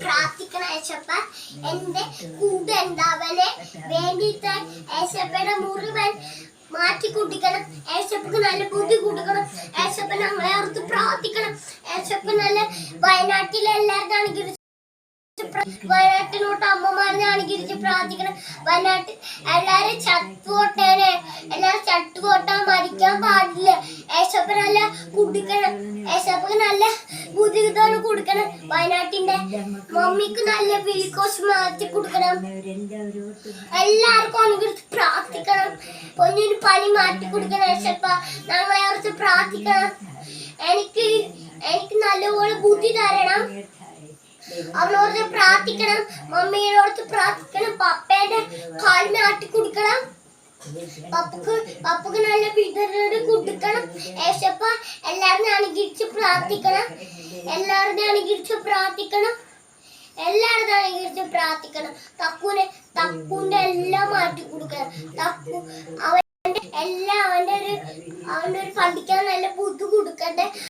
പ്രാർത്ഥിക്കണം ഏശപ്പ എന്റെ കൂടെ ഉണ്ടാവനെ വേണ്ടിയിട്ട് ഏശപ്പയുടെ മുറിവൻ മാറ്റി കൂട്ടിക്കണം. ഏശപ്പക്ക് നല്ല ബുദ്ധി കൊടുക്കണം. ഏശപ്പ നമ്മളെ ഓർത്ത് പ്രാർത്ഥിക്കണം. ഏശപ്പ നല്ല വയനാട്ടിലെ എല്ലാവരും അനുഗ്രഹിച്ച് വയനാട്ടിലോട്ട് അമ്മമാരെ അനുഗ്രഹിച്ച് പ്രാർത്ഥിക്കണം. വയനാട്ടിൽ എല്ലാരും ചത്തുകൊട്ടേനെ, എല്ലാരും ചട്ടുകൊട്ടാൻ മരിക്കാൻ പാടില്ല. ഏശപ്പ നല്ല കുടിക്കണം. ഏശപ്പക്ക് നല്ല ബുദ്ധിമുട്ടാണ് കൊടുക്കണം. വയനാട്ടിന്റെ മമ്മിക്ക് നല്ല വിളിക്കോസ് മാറ്റി കൊടുക്കണം. എല്ലാവർക്കും അനുഗ്രഹിച്ച് പ്രാർത്ഥിക്കണം. പൊന്നിന് പനി മാറ്റി കൊടുക്കണം. ഏശപ്പ നമ്മളെ ഓർത്ത് പ്രാർത്ഥിക്കണം. എനിക്ക് നല്ലപോലെ ബുദ്ധി തരണം. അവനോട് പ്രാർത്ഥിക്കണം. മമ്മിയോട് പ്രാർത്ഥിക്കണം. പപ്പേന്റെ കാലിന് ആട്ടി കൊടുക്കണം. പപ്പക്ക് നല്ല വിതരണ കൊടുക്കണം. ഏശപ്പ എല്ലാവരും അനുഗ്രഹിച്ച് പ്രാർത്ഥിക്കണം. എല്ലാവരും അനുഗ്രഹിച്ച് പ്രാർത്ഥിക്കണം. എല്ലാവരും അനുഗ്രഹിച്ച് പ്രാർത്ഥിക്കണം. തക്കുന്റെ എല്ലാം മാറ്റി കൊടുക്കണം. അവന്റെ ഒരു പഠിക്കാൻ നല്ല ബുദ്ധി കൊടുക്കട്ടെ.